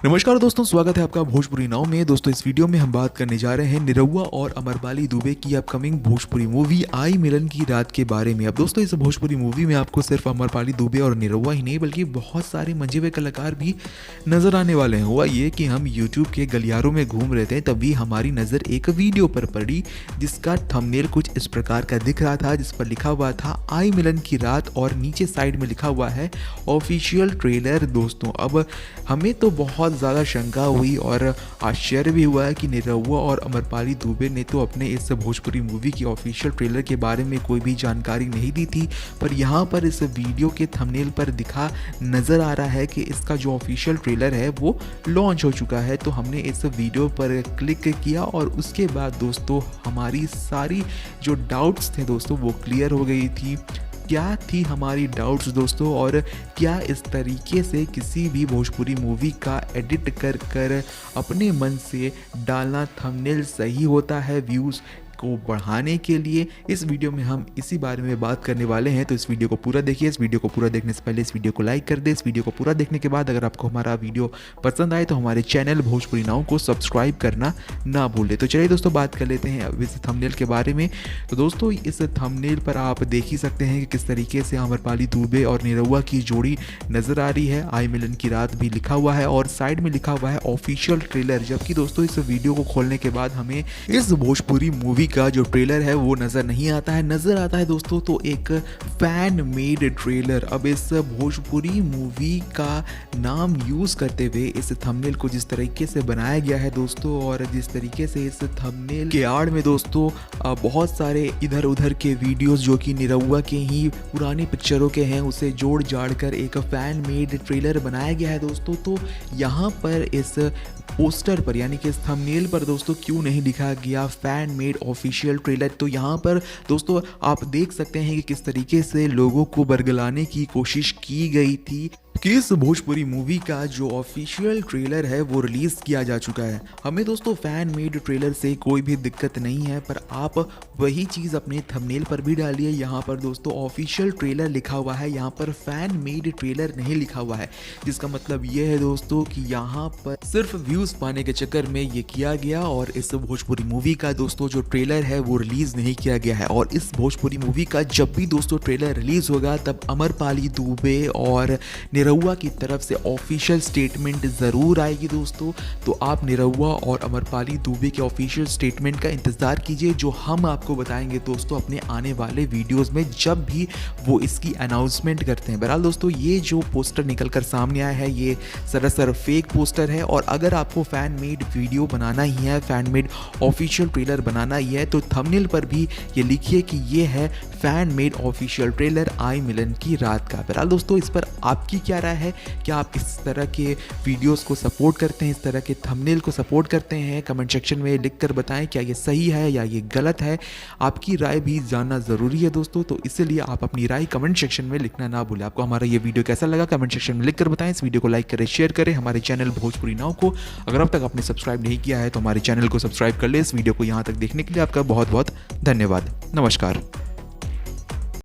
नमस्कार दोस्तों, स्वागत है आपका भोजपुरी नाव में। दोस्तों इस वीडियो में हम बात करने जा रहे हैं निरहुआ और अमरपाली दुबे की अपकमिंग भोजपुरी मूवी आई मिलन की रात के बारे में। अब दोस्तों इस भोजपुरी मूवी में आपको सिर्फ अमरपाली दुबे और निरहुआ ही नहीं बल्कि बहुत सारे मंजे हुए कलाकार भी नजर आने वाले हैं। हुआ ये कि हम यूट्यूब के गलियारों में घूम रहे थे, तभी हमारी नज़र एक वीडियो पर पड़ी जिसका थंबनेल कुछ इस प्रकार का दिख रहा था, जिस पर लिखा हुआ था आई मिलन की रात और नीचे साइड में लिखा हुआ है ऑफिशियल ट्रेलर। दोस्तों अब हमें तो बहुत ज़्यादा शंका हुई और आश्चर्य भी हुआ है कि निरहुआ और अमरपाली दुबे ने तो अपने इस भोजपुरी मूवी की ऑफिशियल ट्रेलर के बारे में कोई भी जानकारी नहीं दी थी, पर यहाँ पर इस वीडियो के थंबनेल पर दिखा नज़र आ रहा है कि इसका जो ऑफिशियल ट्रेलर है वो लॉन्च हो चुका है। तो हमने इस वीडियो पर क्लिक किया और उसके बाद दोस्तों हमारी सारी जो डाउट्स थे दोस्तों वो क्लियर हो गई थी। क्या थी हमारी डाउट्स दोस्तों, और क्या इस तरीके से किसी भी भोजपुरी मूवी का एडिट कर कर अपने मन से डालना थंबनेल सही होता है व्यूज़ को बढ़ाने के लिए? इस वीडियो में हम इसी बारे में बात करने वाले हैं, तो इस वीडियो को पूरा देखिए। इस वीडियो को पूरा देखने से पहले इस वीडियो को लाइक कर दे। इस वीडियो को पूरा देखने के बाद अगर आपको हमारा वीडियो पसंद आए तो हमारे चैनल भोजपुरी नाव को सब्सक्राइब करना ना भूलें। तो चलिए दोस्तों बात कर लेते हैं अब इस थंबनेल के बारे में। तो दोस्तों इस थंबनेल पर आप देख ही सकते हैं कि किस तरीके से अमरपाली दुबे और निरहुआ की जोड़ी नजर आ रही है। आई मिलन की रात भी लिखा हुआ है और साइड में लिखा हुआ है ऑफिशियल ट्रेलर। जबकि दोस्तों इस वीडियो को खोलने के बाद हमें इस भोजपुरी मूवी का जो ट्रेलर है वो नज़र नहीं आता है। नज़र आता है दोस्तों तो एक फैन मेड ट्रेलर। अब इस भोजपुरी मूवी का नाम यूज़ करते हुए इस थंबनेल को जिस तरीके से बनाया गया है दोस्तों, और जिस तरीके से इस थंबनेल के आड़ में दोस्तों बहुत सारे इधर उधर के वीडियोस जो कि निरहुआ के ही पुरानी पिक्चरों के हैं उसे जोड़ जाड़ कर एक फैन मेड ट्रेलर बनाया गया है दोस्तों। तो यहाँ पर इस पोस्टर पर यानी कि इस थंबनेल पर दोस्तों क्यों नहीं लिखा गया फैन मेड ऑफिशियल ट्रेलर? तो यहाँ पर दोस्तों आप देख सकते हैं कि किस तरीके से लोगों को बरगलाने की कोशिश की गई थी कि इस भोजपुरी मूवी का जो ऑफिशियल ट्रेलर है वो रिलीज किया जा चुका है। हमें दोस्तों फैन मेड ट्रेलर से कोई भी दिक्कत नहीं है, पर आप वही चीज़ अपने थंबनेल पर भी डालिए। यहाँ पर दोस्तों ऑफिशियल ट्रेलर लिखा हुआ है, यहाँ पर फैन मेड ट्रेलर नहीं लिखा हुआ है, जिसका मतलब ये है दोस्तों कि यहाँ पर सिर्फ व्यूज़ पाने के चक्कर में ये किया गया और इस भोजपुरी मूवी का दोस्तों जो ट्रेलर है वो रिलीज नहीं किया गया है। और इस भोजपुरी मूवी का जब भी दोस्तों ट्रेलर रिलीज होगा तब अमरपाली दुबे और निरहुआ की तरफ से ऑफिशियल स्टेटमेंट ज़रूर आएगी दोस्तों। तो आप निरहुआ और अमरपाली दुबे के ऑफिशियल स्टेटमेंट का इंतज़ार कीजिए, जो हम आपको बताएंगे दोस्तों अपने आने वाले वीडियोस में जब भी वो इसकी अनाउंसमेंट करते हैं। बहरहाल दोस्तों ये जो पोस्टर निकल कर सामने आया है ये सरासर फेक पोस्टर है, और अगर आपको फैन मेड वीडियो बनाना ही है, फैन मेड ऑफिशियल ट्रेलर बनाना ही है, तो थंबनेल पर भी ये लिखिए कि ये है fan made official trailer Aayi Milan Ki Raat का। बहरहाल दोस्तों इस पर आपकी क्या राय है? क्या आप इस तरह के वीडियोस को सपोर्ट करते हैं, इस तरह के थंबनेल को सपोर्ट करते हैं? कमेंट सेक्शन में लिखकर बताएं क्या ये सही है या ये गलत है। आपकी राय भी जानना ज़रूरी है दोस्तों, तो इसलिए आप अपनी राय कमेंट सेक्शन में लिखना ना भूलें। आपको हमारा ये वीडियो कैसा लगा कमेंट सेक्शन में लिखकर बताएं। इस वीडियो को लाइक करें, शेयर करें। हमारे चैनल भोजपुरी नाव को अगर अब तक आपने सब्सक्राइब नहीं किया है तो हमारे चैनल को सब्सक्राइब कर ले। इस वीडियो को यहाँ तक देखने के लिए आपका बहुत बहुत धन्यवाद। नमस्कार।